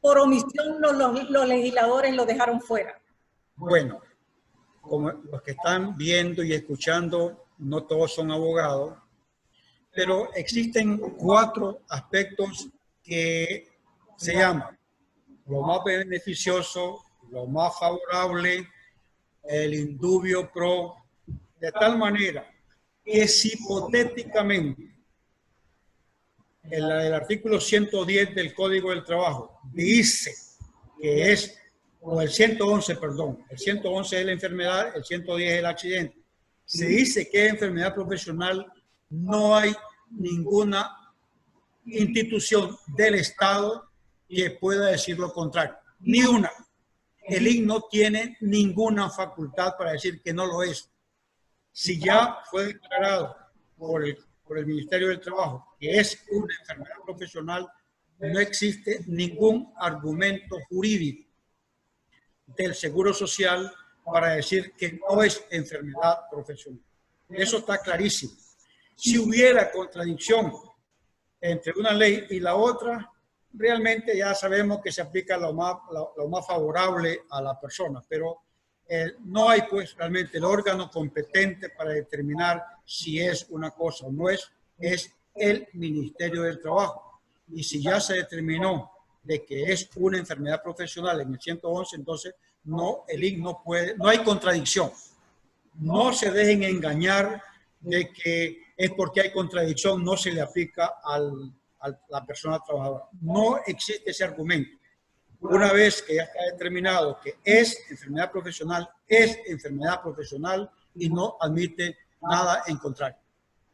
por omisión los legisladores lo dejaron fuera? Bueno, como los que están viendo y escuchando, no todos son abogados, pero existen 4 aspectos que se llaman lo más beneficioso, lo más favorable, el indubio pro, de tal manera que si hipotéticamente el artículo 110 del Código del Trabajo dice que es, o el 111, perdón, el 111 es la enfermedad, el 110 es el accidente, se dice que es enfermedad profesional, no hay ninguna institución del Estado que pueda decir lo contrario, ni una. El INS no tiene ninguna facultad para decir que no lo es. Si ya fue declarado por el Ministerio del Trabajo que es una enfermedad profesional, no existe ningún argumento jurídico del Seguro Social para decir que no es enfermedad profesional. Eso está clarísimo. Si hubiera contradicción entre una ley y la otra, realmente ya sabemos que se aplica lo más favorable a la persona, pero no hay pues realmente el órgano competente para determinar si es una cosa o no es el Ministerio del Trabajo. Y si ya se determinó de que es una enfermedad profesional en el 111, entonces no, el INS no puede, no hay contradicción. No se dejen engañar de que es porque hay contradicción, no se le aplica a la persona trabajadora. No existe ese argumento. Una vez que ya está determinado que es enfermedad profesional y no admite nada en contrario.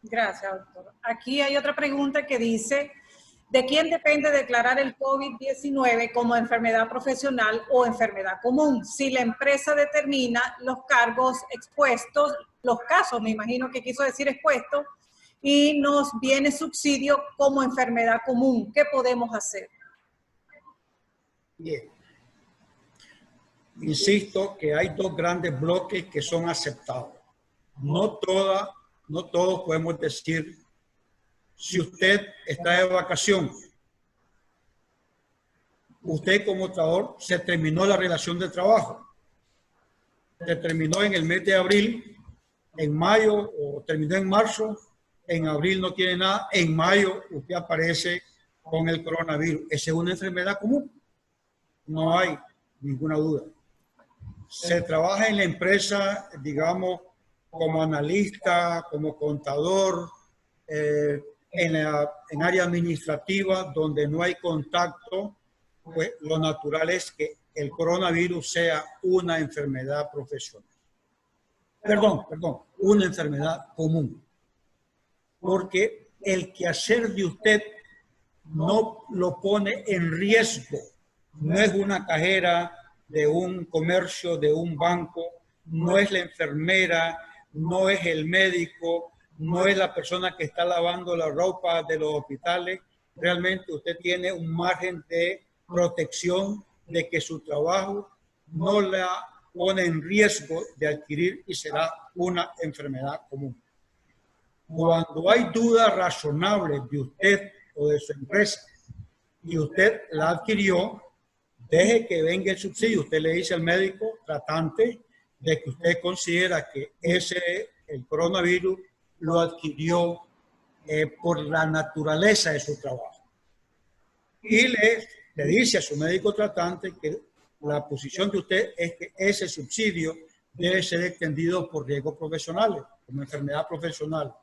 Gracias, doctor. Aquí hay otra pregunta que dice, ¿de quién depende declarar el COVID-19 como enfermedad profesional o enfermedad común? Si la empresa determina los cargos expuestos, los casos, me imagino que quiso decir expuestos, y nos viene subsidio como enfermedad común, ¿qué podemos hacer? Bien. Insisto que hay dos grandes bloques que son aceptados. No todos podemos decir, si usted está de vacación, usted como trabajador se terminó la relación de trabajo, se terminó en el mes de abril, en mayo o terminó en marzo, en abril no tiene nada, en mayo usted aparece con el coronavirus. Esa es una enfermedad común, no hay ninguna duda. Se trabaja en la empresa, digamos, como analista, como contador, en área administrativa donde no hay contacto, pues lo natural es que el coronavirus sea una enfermedad profesional. Perdón, una enfermedad común. Porque el quehacer de usted no lo pone en riesgo. No es una cajera de un comercio, de un banco, no es la enfermera, no es el médico, no es la persona que está lavando la ropa de los hospitales. Realmente usted tiene un margen de protección de que su trabajo no la pone en riesgo de adquirir y será una enfermedad común. Cuando hay dudas razonables de usted o de su empresa y usted la adquirió, deje que venga el subsidio. Usted le dice al médico tratante de que usted considera que el coronavirus lo adquirió por la naturaleza de su trabajo. Y le dice a su médico tratante que la posición de usted es que ese subsidio debe ser extendido por riesgos profesionales, como enfermedad profesional.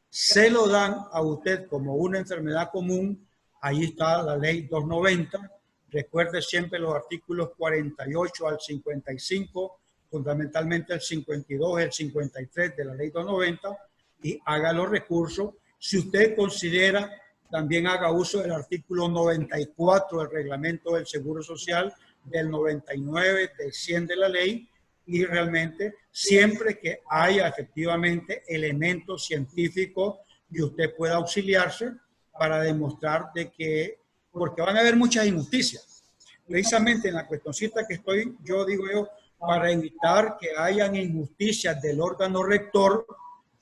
Se lo dan a usted como una enfermedad común. Ahí está la ley 290. Recuerde siempre los artículos 48 al 55, fundamentalmente el 52 y el 53 de la ley 290, y haga los recursos. Si usted considera, también haga uso del artículo 94 del reglamento del Seguro Social, del 99, del 100 de la ley, y realmente siempre que haya efectivamente elementos científicos y usted pueda auxiliarse para demostrar de que, porque van a haber muchas injusticias. Precisamente en la cuestioncita que estoy, digo para evitar que hayan injusticias del órgano rector,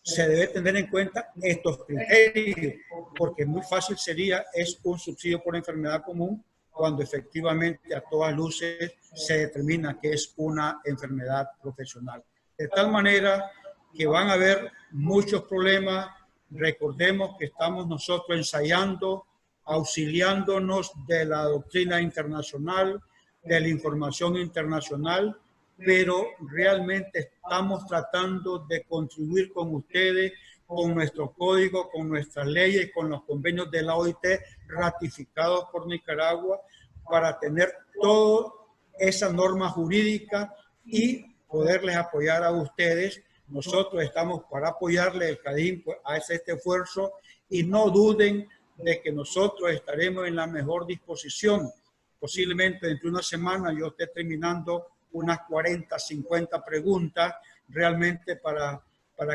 se debe tener en cuenta estos criterios, porque muy fácil sería, es un subsidio por enfermedad común, cuando efectivamente a todas luces se determina que es una enfermedad profesional. De tal manera que van a haber muchos problemas. Recordemos que estamos nosotros ensayando, auxiliándonos de la doctrina internacional, de la información internacional, pero realmente estamos tratando de contribuir con ustedes, con nuestro código, con nuestras leyes, con los convenios de la OIT ratificados por Nicaragua, para tener toda esa norma jurídica y poderles apoyar a ustedes. Nosotros estamos para apoyarle, el CADIM hace este esfuerzo, y no duden de que nosotros estaremos en la mejor disposición. Posiblemente dentro de una semana yo esté terminando unas 40, 50 preguntas realmente para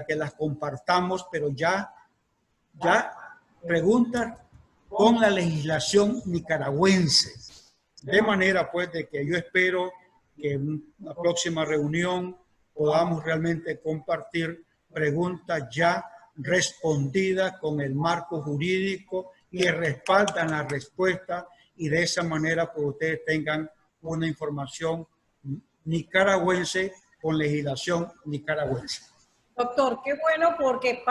que las compartamos, pero ya preguntas con la legislación nicaragüense. De manera pues de que yo espero que en la próxima reunión podamos realmente compartir preguntas ya respondidas con el marco jurídico que respaldan la respuesta, y de esa manera pues ustedes tengan una información nicaragüense con legislación nicaragüense. Doctor, qué bueno, porque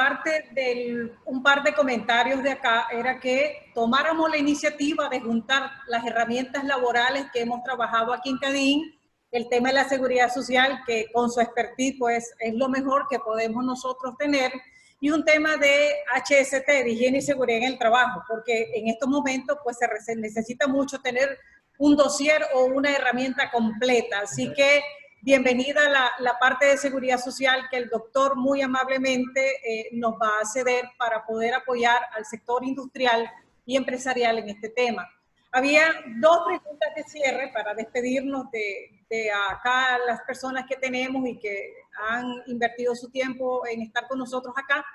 un par de comentarios de acá era que tomáramos la iniciativa de juntar las herramientas laborales que hemos trabajado aquí en Cadín, el tema de la seguridad social, que con su expertise pues es lo mejor que podemos nosotros tener, y un tema de HST, de higiene y seguridad en el trabajo, porque en estos momentos pues se necesita mucho tener un dossier o una herramienta completa, así que bienvenida la parte de seguridad social que el doctor muy amablemente nos va a ceder para poder apoyar al sector industrial y empresarial en este tema. Había dos preguntas de cierre para despedirnos de acá las personas que tenemos y que han invertido su tiempo en estar con nosotros acá,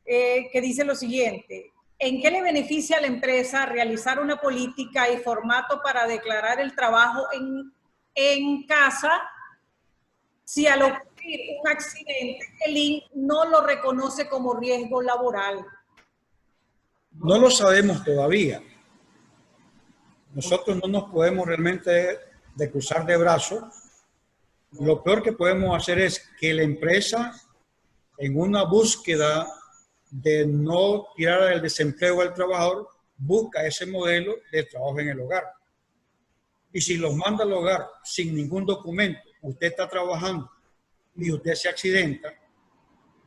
que dice lo siguiente: ¿en qué le beneficia a la empresa realizar una política y formato para declarar el trabajo en casa si al ocurrir un accidente el INS no lo reconoce como riesgo laboral? No lo sabemos todavía. Nosotros no nos podemos realmente de cruzar de brazos. Lo peor que podemos hacer es que la empresa, en una búsqueda de no tirar el desempleo al trabajador, busca ese modelo de trabajo en el hogar. Y si los manda al hogar sin ningún documento, usted está trabajando y usted se accidenta,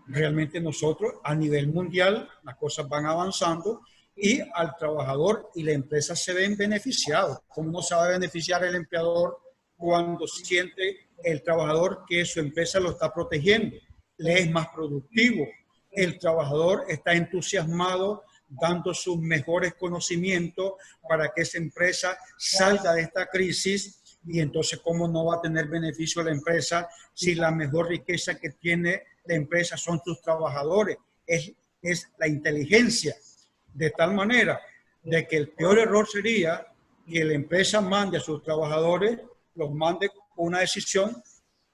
realmente nosotros a nivel mundial las cosas van avanzando y al trabajador y la empresa se ven beneficiados. ¿Cómo no se va a beneficiar el empleador cuando siente el trabajador que su empresa lo está protegiendo? Le es más productivo. El trabajador está entusiasmado dando sus mejores conocimientos para que esa empresa salga de esta crisis. Y entonces, ¿cómo no va a tener beneficio la empresa si la mejor riqueza que tiene la empresa son sus trabajadores? Es la inteligencia. De tal manera de que el peor error sería que la empresa mande a sus trabajadores, los mande con una decisión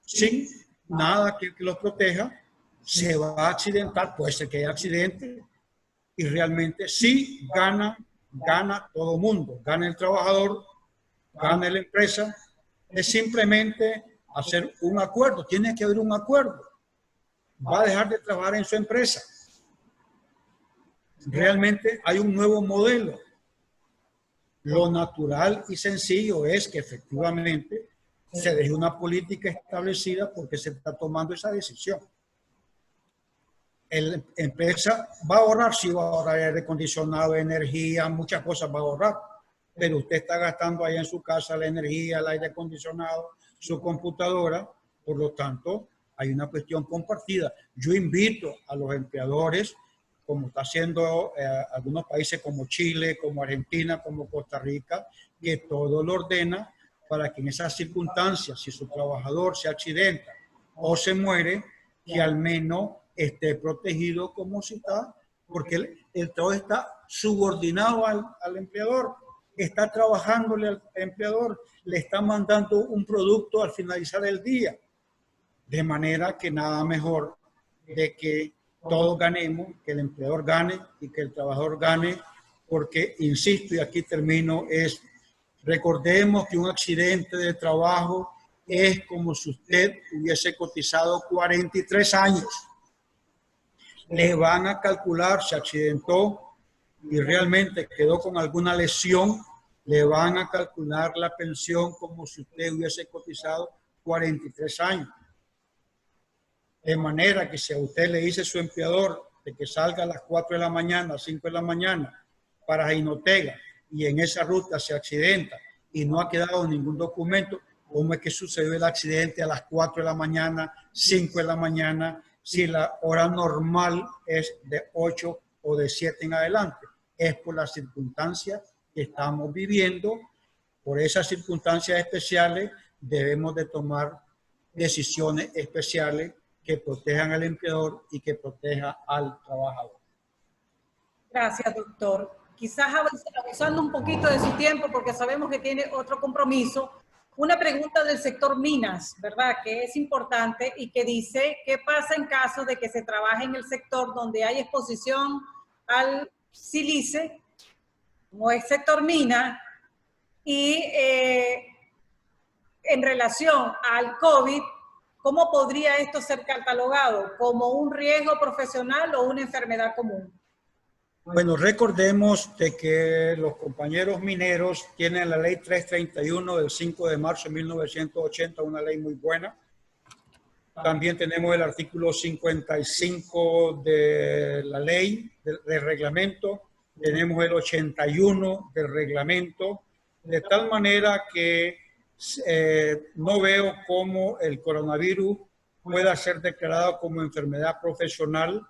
sin nada que los proteja, se va a accidentar, puede ser que haya accidente, y realmente sí gana todo mundo, gana el trabajador, gana la empresa. Es simplemente hacer un acuerdo, tiene que haber un acuerdo. Va a dejar de trabajar en su empresa. Realmente hay un nuevo modelo. Lo natural y sencillo es que efectivamente se deje una política establecida porque se está tomando esa decisión. La empresa va a ahorrar, sí va a ahorrar aire acondicionado, energía, muchas cosas va a ahorrar, pero usted está gastando ahí en su casa la energía, el aire acondicionado, su computadora, por lo tanto hay una cuestión compartida. Yo invito a los empleadores, como está haciendo algunos países como Chile, como Argentina, como Costa Rica, que todo lo ordena para que en esas circunstancias, si su trabajador se accidenta o se muere, que al menos esté protegido como si está, porque el trabajo está subordinado al empleador, está trabajándole al empleador, le está mandando un producto al finalizar el día, de manera que nada mejor de que todos ganemos, que el empleador gane y que el trabajador gane, porque, insisto, y aquí termino, recordemos que un accidente de trabajo es como si usted hubiese cotizado 43 años. Le van a calcular, se accidentó y realmente quedó con alguna lesión, le van a calcular la pensión como si usted hubiese cotizado 43 años. De manera que si a usted le dice su empleador de que salga a las 4 de la mañana, 5 de la mañana para Jinotega y en esa ruta se accidenta y no ha quedado ningún documento, ¿cómo es que sucedió el accidente a las 4 de la mañana, 5 de la mañana, si la hora normal es de 8 o de 7 en adelante? Es por las circunstancias que estamos viviendo. Por esas circunstancias especiales debemos de tomar decisiones especiales que protejan al empleador y que proteja al trabajador. Gracias, doctor. Quizás abusando un poquito de su tiempo porque sabemos que tiene otro compromiso. Una pregunta del sector minas, ¿verdad? Que es importante y que dice, ¿qué pasa en caso de que se trabaje en el sector donde hay exposición al sílice, como es sector mina, y en relación al COVID, ¿cómo podría esto ser catalogado? ¿Como un riesgo profesional o una enfermedad común? Bueno, recordemos de que los compañeros mineros tienen la ley 331 del 5 de marzo de 1980, una ley muy buena. También tenemos el artículo 55 de la ley, del reglamento. Tenemos el 81 del reglamento, de tal manera que no veo cómo el coronavirus pueda ser declarado como enfermedad profesional.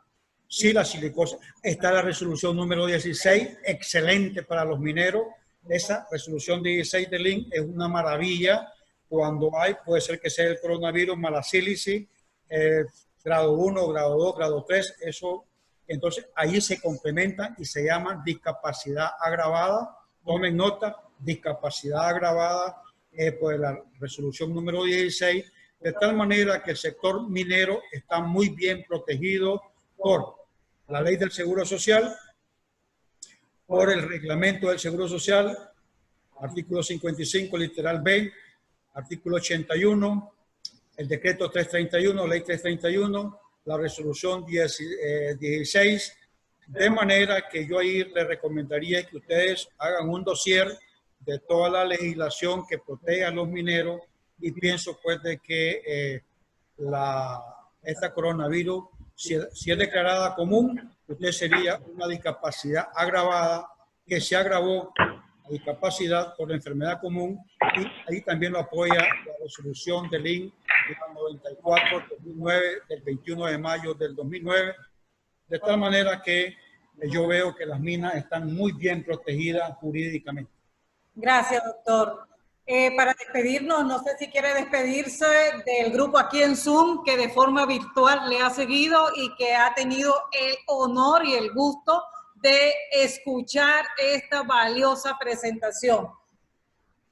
Sí, la silicosis. Está la resolución número 16, excelente para los mineros. Esa resolución 16 del INC es una maravilla. Cuando hay, puede ser que sea el coronavirus, mala sílice, grado 1, grado 2, grado 3, eso, entonces ahí se complementan y se llama discapacidad agravada. Tomen nota, discapacidad agravada, pues la resolución número 16, de tal manera que el sector minero está muy bien protegido por la ley del Seguro Social, por el reglamento del Seguro Social, artículo 55, literal B, artículo 81, el decreto 331, ley 331, la resolución 16, de manera que yo ahí les recomendaría que ustedes hagan un dossier de toda la legislación que protege a los mineros, y pienso pues de que esta coronavirus, si es declarada común, usted sería una discapacidad agravada que se agravó la discapacidad por la enfermedad común, y ahí también lo apoya la resolución del INC 94/2009 del 21 de mayo del 2009, de tal manera que yo veo que las minas están muy bien protegidas jurídicamente. Gracias, doctor. Para despedirnos, no sé si quiere despedirse del grupo aquí en Zoom, que de forma virtual le ha seguido y que ha tenido el honor y el gusto de escuchar esta valiosa presentación.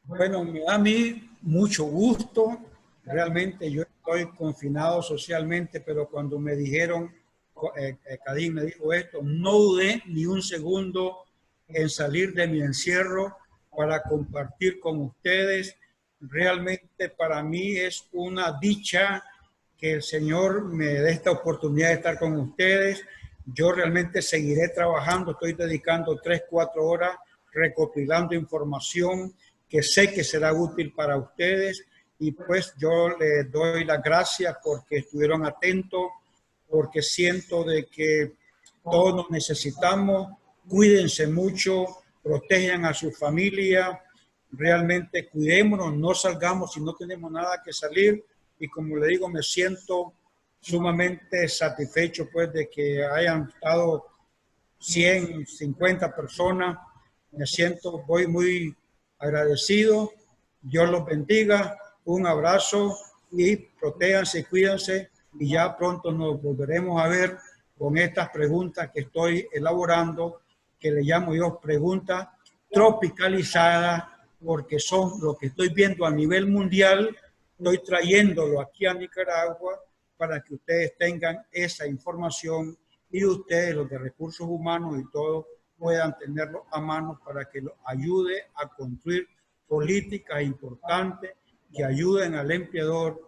Bueno, me da a mí mucho gusto. Realmente yo estoy confinado socialmente, pero cuando me dijeron, Cadín me dijo esto, no dudé ni un segundo en salir de mi encierro para compartir con ustedes. Realmente para mí es una dicha que el Señor me dé esta oportunidad de estar con ustedes. Yo realmente seguiré trabajando, estoy dedicando 3-4 horas recopilando información que sé que será útil para ustedes, y pues yo les doy las gracias porque estuvieron atentos, porque siento de que todos nos necesitamos. Cuídense mucho, protejan a su familia, realmente cuidémonos, no salgamos si no tenemos nada que salir, y como le digo, me siento sumamente satisfecho pues de que hayan estado 150 personas, me siento, voy muy agradecido. Dios los bendiga, un abrazo y protéjanse, cuídense, y ya pronto nos volveremos a ver con estas preguntas que estoy elaborando, que le llamo yo preguntas tropicalizadas, porque son lo que estoy viendo a nivel mundial. Estoy trayéndolo aquí a Nicaragua para que ustedes tengan esa información, y ustedes, los de recursos humanos y todo, puedan tenerlo a mano para que lo ayude a construir políticas importantes que ayuden al empleador